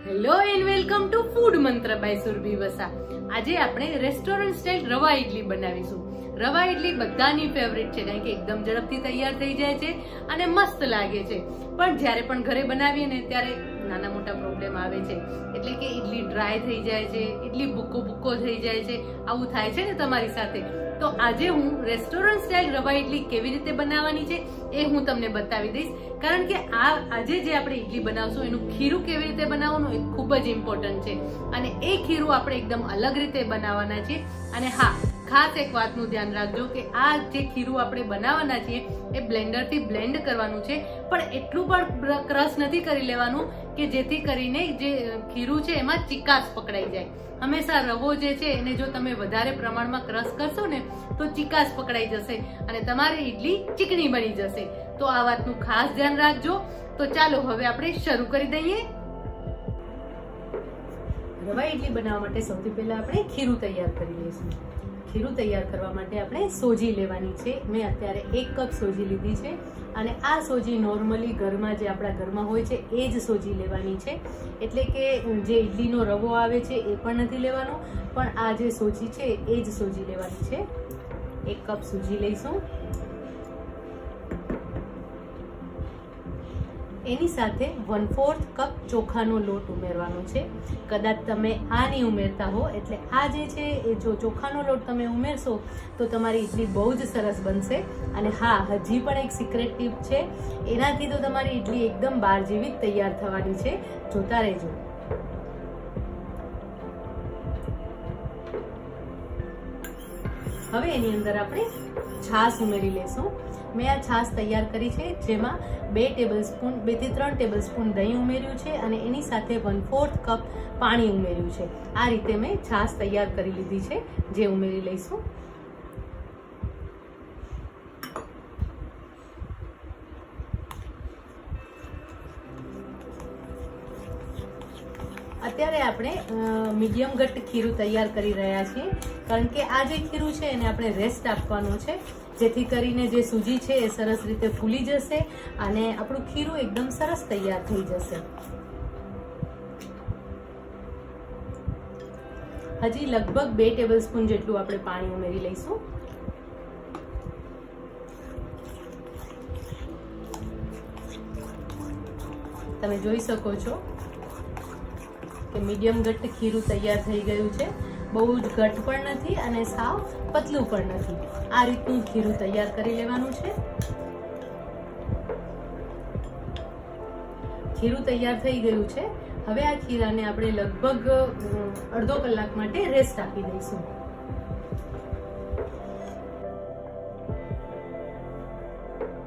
Hello and welcome to food મંત્ર by Surabhi Vasa. આજે આપણે રેસ્ટોરન્ટ સ્ટાઇલ રવા ઇડલી બનાવીશું. રવા ઇડલી બધાની ફેવરિટ છે, કારણ કે એકદમ ઝડપથી તૈયાર થઈ જાય છે અને મસ્ત લાગે છે. પણ જ્યારે પણ ઘરે બનાવીએ ને ત્યારે નાના મોટા પ્રોબ્લેમ આવે છે, એટલે કે ઇડલી ડ્રાય થઈ જાય છે, ઇડલી ભૂક્કો થઈ જાય છે. આવું થાય છે ને તમારી સાથે? તો આજે હું રેસ્ટોરન્ટ સ્ટાઇલ રવા ઇડલી કેવી રીતે બનાવવાની છે એ હું તમને બતાવી દઈશ. કારણ કે આજે જે આપણે ઇડલી બનાવશું એનું ખીરું કેવી રીતે બનાવવાનું એ ખૂબ જ ઇમ્પોર્ટન્ટ છે, અને એ ખીરું આપણે એકદમ અલગ રીતે બનાવવાના છીએ. અને હા, ખાસ એક વાતનું ધ્યાન રાખજો કે આ જે ખીરું આપણે બનાવવાના છીએ એ બ્લેન્ડરથી બ્લેન્ડ કરવાનું છે, પણ એટલું પણ ક્રશ નથી કરી લેવાનું કે જેથી કરીને જે ખીરું છે એમાં ચિકાસ પકડાઈ જાય. હંમેશા રવો જે છે એને જો તમે વધારે પ્રમાણમાં ક્રશ કરશો ને તો ચિકાસ પકડાઈ જશે અને તમારી ઇડલી ચીકણી બની જશે. તો આ વાતનું ખાસ ધ્યાન રાખજો. તો ચાલો હવે આપણે શરૂ કરી દઈએ. રવા ઇડલી બનાવવા માટે સૌથી પહેલા આપણે ખીરું તૈયાર કરી લઈશું. ખીરું તૈયાર કરવા માટે આપણે સોજી લેવાની છે. મેં અત્યારે 1 કપ સોજી લીધી છે, અને આ સોજી નોર્મલી ઘરમાં જે આપણા ઘરમાં હોય છે એ જ સોજી લેવાની છે. એટલે કે જે ઇડલીનો રવો આવે છે એ પણ નથી લેવાનો, પણ આ જે સોજી છે એ જ સોજી લેવાની છે. 1 કપ સોજી લઈશું. એની સાથે 1/4 કપ ચોખાનો લોટ ઉમેરવાનો છે. કદાચ તમે આ નહીં ઉમેરતા હો, એટલે આ જે છે એ જો ચોખાનો લોટ તમે ઉમેરશો તો તમારી ઇડલી બહુ જ સરસ બનશે. અને હા, હજી પણ એક સિક્રેટ ટીપ છે, એનાથી તો તમારી ઇડલી એકદમ બાર જેવી તૈયાર થવાની છે. જોતા રહેજો. હવે એની અંદર આપણે છાશ ઉમેરી લેશું. મેં આ છાશ તૈયાર કરી છે, જેમાં 2 થી 3 ટેબલસ્પૂન દહીં ઉમેર્યું છે, અને એની સાથે 1/4 કપ પાણી ઉમેર્યું છે. આ રીતે મેં છાશ તૈયાર કરી લીધી છે, જે ઉમેરી લઈશું. અત્યારે આપણે મીડિયમ ઘટ્ટ ખીરું તૈયાર કરી રહ્યા છીએ, કારણ કે આ જે ખીરું છે એને આપણે રેસ્ટ આપવાનો છે, જેથી કરીને જે સૂજી છે એ સરસ રીતે ફૂલી જશે અને આપણું ખીરું એકદમ સરસ તૈયાર થઈ જશે. હજી લગભગ 2 ટેબલસ્પૂન જેટલું આપણે પાણી ઉમેરી લઈશું. તમે જોઈ શકો છો કે મીડિયમ ઘટ્ટ ખીરું તૈયાર થઈ ગયું છે. બહુ જ ઘટ્ટ પણ નથી અને સાવ પતલું પણ નથી. આ રીતનું ખીરું તૈયાર કરી લેવાનું છે. ખીરું તૈયાર થઈ ગયું છે. હવે આ ખીરાને આપણે લગભગ અડધો કલાક માટે રેસ્ટ આપી દઈશું.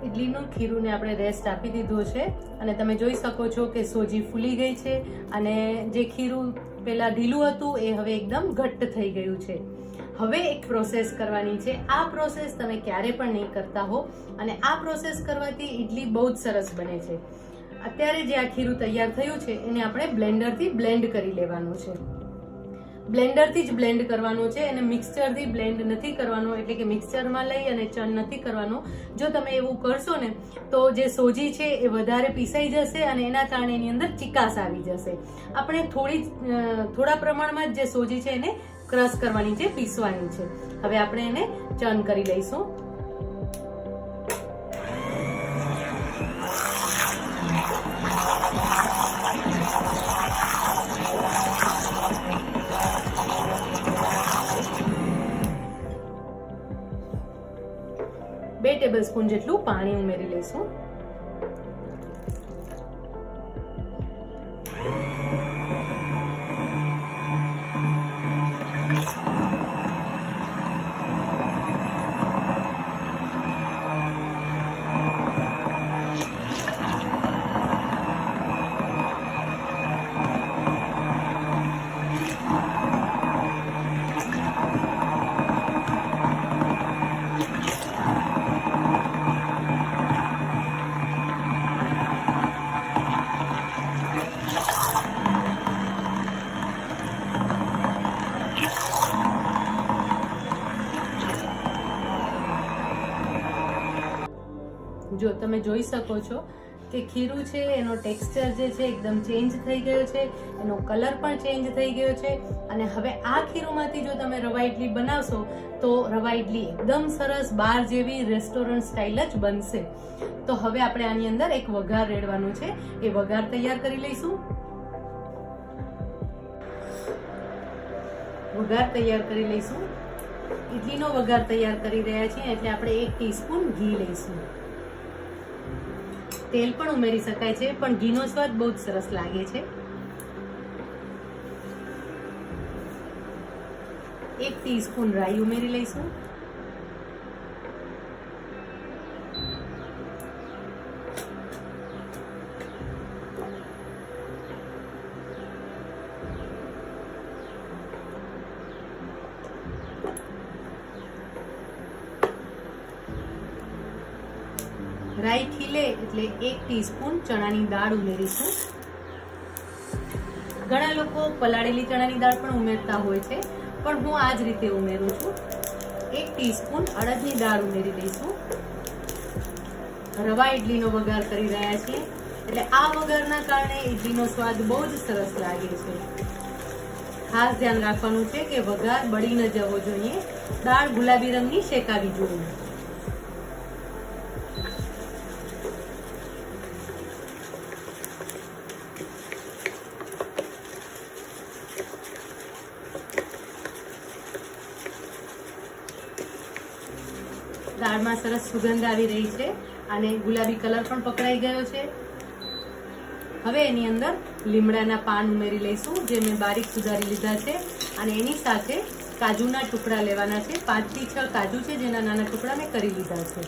ઇડલીનું ખીરુંને આપણે રેસ્ટ આપી દીધો છે, અને તમે જોઈ શકો છો કે સોજી ફૂલી ગઈ છે, અને જે ખીરું પહેલા ઢીલું હતું એ હવે એકદમ ઘટ્ટ થઈ ગયું છે. હવે એક પ્રોસેસ કરવાની છે. આ પ્રોસેસ તમે ક્યારે પણ નહીં કરતા હો, અને આ પ્રોસેસ કરવાથી ઇડલી બહુ જ સરસ બને છે. અત્યારે જે આ ખીરું તૈયાર થયું છે એને આપણે બ્લેન્ડરથી બ્લેન્ડ કરી લેવાનું છે. બ્લેન્ડરથી જ બ્લેન્ડ કરવાનો છે, અને મિક્સચરથી બ્લેન્ડ નથી કરવાનો, એટલે કે મિક્સચરમાં લઈ અને ચર્ન નથી કરવાનો. જો તમે એવું કરશો ને તો જે સોજી છે એ વધારે પીસાઈ જશે, અને એના કારણે એની અંદર ચિકાસ આવી જશે. આપણે થોડા પ્રમાણમાં જ જે સોજી છે એને ક્રશ કરવાની છે, પીસવાની છે. હવે આપણે એને ચર્ન કરી લઈશું. બે ટેબલસ્પૂન જેટલું પાણી ઉમેરી લઈશું. જો તમે જોઈ શકો છો કે ખીરું છે એનો ટેક્સચર જે છે એકદમ ચેન્જ થઈ ગયો છે, એનો કલર પણ ચેન્જ થઈ ગયો છે. અને હવે આ ખીરુંમાંથી જો તમે રવા ઇડલી બનાવશો તો રવા ઇડલી એકદમ સરસ બાર જેવી રેસ્ટોરન્ટ સ્ટાઇલ જ બનશે. તો હવે આપણે આની અંદર એક વઘાર રેડવાનું છે, એ વઘાર તૈયાર કરી લઈશું. વઘાર તૈયાર કરી લઈશું. ઇડલીનો વઘાર તૈયાર કરી રહ્યા છીએ એટલે આપણે 1 ટીસ્પૂન ઘી લઈશું. તેલ પણ ઉમેરી શકાય છે, પણ ઘીનો સ્વાદ બહુ જ સરસ લાગે છે. 1 ટીસ્પૂન રાઈ ઉમેરી લઈશું. રાઈ ખીલે એટલે 1 ટીસ્પૂન ચણાની દાળ ઉમેરીશું. ઘણા લોકો પલાળેલી ચણાની દાળ પણ ઉમેરતા હોય છે, પણ હું આ જ રીતે ઉમેરું છું. 1 ટીસ્પૂન અડદની દાળ ઉમેરી દઈશું. રવા ઇડલીનો વઘાર કરી રહ્યા છીએ એટલે આ વઘારના કારણે ઇડલીનો સ્વાદ બહુ જ સરસ લાગે છે. ખાસ ધ્યાન રાખવાનું છે કે વઘાર બળી ન જવો જોઈએ. દાળ ગુલાબી રંગની શેકાવી જોઈએ. દાળમાં સરસ સુગંધ આવી રહી છે અને ગુલાબી કલર પણ પકડાઈ ગયો છે. હવે એની અંદર લીમડાના પાન ઉમેરી લઈશું, જે મેં બારીક સુધારી લીધા છે. અને એની સાથે કાજુના ટુકડા લેવાના છે. 5 થી 6 કાજુ છે, જેના નાના ટુકડા મેં કરી લીધા છે.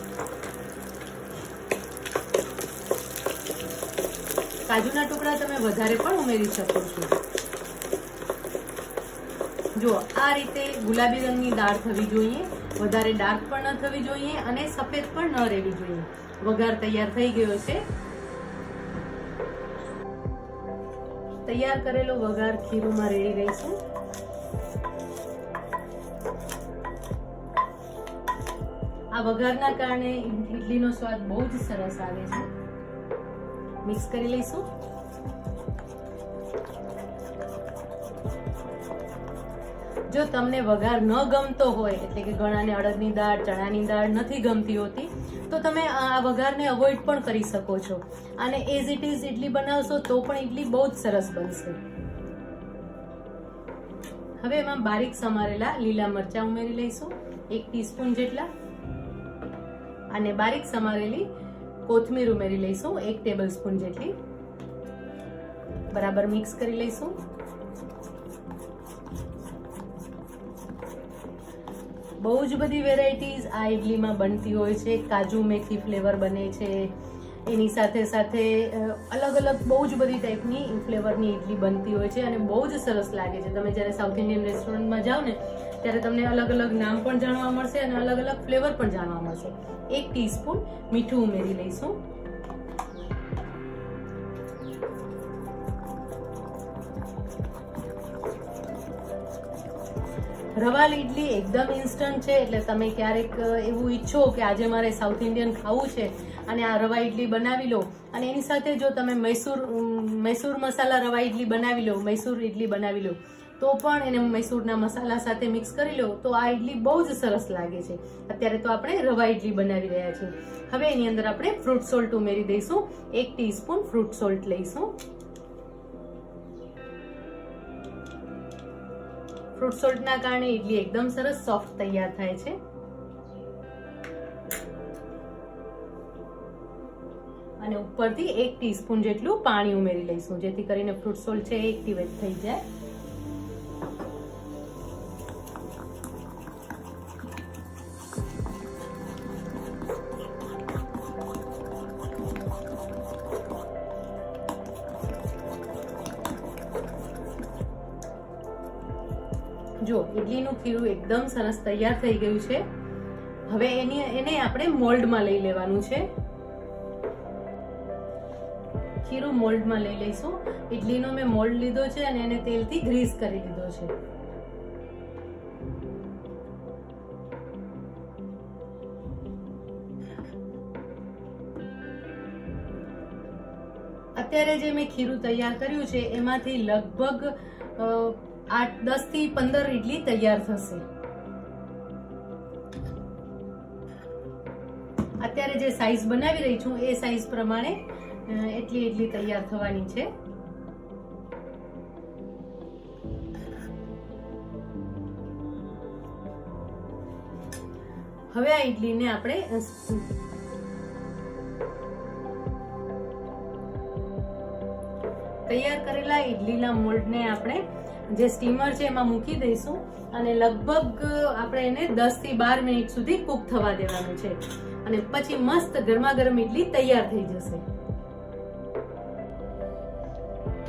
કાજુના ટુકડા તમે વધારે પણ ઉમેરી શકો છો. જો આ રીતે ગુલાબી રંગની દાળ થવી જોઈએ, વધારે ડાર્ક પણ ન થવી જોઈએ અને સફેદ પણ ન રહેવી જોઈએ. વઘાર તૈયાર થઈ ગયો છે. તૈયાર કરેલો વઘાર ખીરુંમાં રેડી લઈશું. આ વઘારના કારણે ઇડલીનો સ્વાદ બહુ જ સરસ આવે છે. મિક્સ કરી લઈશું. જો તમને વઘાર ન ગમતો હોય, એટલે કે ઘણાને અડદની દાળ ચણાની દાળ નથી ગમતી હોતી, તો તમે આ વઘારને અવોઇડ પણ કરી શકો છો અને એઝ ઇટ ઇઝ ઇડલી બનાવશો તો પણ ઇડલી બહુ જ સરસ બનશે. હવે એમાં બારીક સમારેલા લીલા મરચાં ઉમેરી લઈશું, 1 ટીસ્પૂન જેટલા. અને બારીક સમારેલી કોથમીર ઉમેરી લઈશું, 1 ટેબલસ્પૂન જેટલી. બરાબર મિક્સ કરી લઈશું. બહુ જ બધી વેરાયટીઝ આ ઇડલીમાં બનતી હોય છે. કાજુ મેથી ફ્લેવર બને છે, એની સાથે સાથે અલગ અલગ બહુ જ બધી ટાઈપની ફ્લેવરની ઇડલી બનતી હોય છે અને બહુ જ સરસ લાગે છે. તમે જ્યારે સાઉથ ઇન્ડિયન રેસ્ટોરન્ટમાં જાઓ ને ત્યારે તમને અલગ અલગ નામ પણ જાણવા મળશે અને અલગ અલગ ફ્લેવર પણ જાણવા મળશે. 1 ટીસ્પૂન મીઠું ઉમેરી લઈશું. રવા ઇડલી એકદમ ઇન્સ્ટન્ટ છે, એટલે તમે ક્યારેક એવું ઈચ્છો કે આજે મારે સાઉથ ઇન્ડિયન ખાવું છે અને આ રવા ઇડલી બનાવી લો. અને એની સાથે જો તમે મૈસૂર મસાલા રવા ઇડલી બનાવી લો, મૈસૂર ઇડલી બનાવી લો, તો પણ એને મૈસૂરના મસાલા સાથે મિક્સ કરી લો તો આ ઇડલી બહુ જ સરસ લાગે છે. અત્યારે તો આપણે રવા ઇડલી બનાવી રહ્યા છીએ. હવે એની અંદર આપણે ફ્રૂટ સોલ્ટ ઉમેરી દઈશું. 1 ટીસ્પૂન ફ્રૂટ સોલ્ટ લઈશું. ફ્રૂટ સોલ્ટના કારણે ઇડલી એકદમ સરસ સોફ્ટ તૈયાર થાય છે. અને ઉપરથી 1 ટીસ્પૂન જેટલું પાણી ઉમેરી લઈશું, જેથી કરીને ફ્રૂટ સોલ્ટ છે એ એક્ટિવેટ થઈ જાય. જો ઇડલીનું ખીરું એકદમ સરસ તૈયાર થઈ ગયું છે. હવે એને આપણે મોલ્ડમાં લઈ લેવાનું છે. ખીરું મોલ્ડમાં લઈ લઈશું. ઇડલીનો મેં મોલ્ડ લીધો છે અને એને તેલથી ગ્રીસ કરી લીધો છે. અત્યારે જે મેં ખીરું તૈયાર કર્યું છે એમાંથી લગભગ 10 થી 15 ઇડલી તૈયાર થશે. અત્યારે જે સાઈઝ બનાવી રહી છું એ સાઈઝ પ્રમાણે એટલી ઇડલી તૈયાર થવાની છે. હવે આ ઇડલીને આપણે તૈયાર કરેલા ઇડલીના મોલ્ડને આપણે જે સ્ટીમર છે એમાં મૂકી દઈશું અને લગભગ આપણે એને 10 થી 12 મિનિટ સુધી કૂક થવા દેવાનું છે અને પછી મસ્ત ગરમા ગરમ ઇડલી તૈયાર થઈ જશે.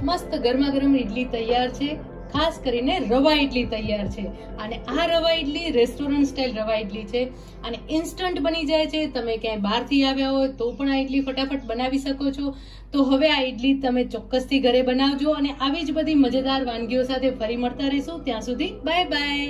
મસ્ત ગરમા ગરમ ઇડલી તૈયાર છે. ખાસ કરીને રવા ઇડલી તૈયાર છે અને આ રવા ઇડલી રેસ્ટોરન્ટ સ્ટાઇલ રવા ઇડલી છે અને ઇન્સ્ટન્ટ બની જાય છે. તમે ક્યાંય બહારથી આવ્યા હોય તો પણ આ ઇડલી ફટાફટ બનાવી શકો છો. તો હવે આ ઇડલી તમે ચોક્કસથી ઘરે બનાવજો અને આવી જ બધી મજેદાર વાનગીઓ સાથે ફરી મળતા રહીશું. ત્યાં સુધી બાય બાય.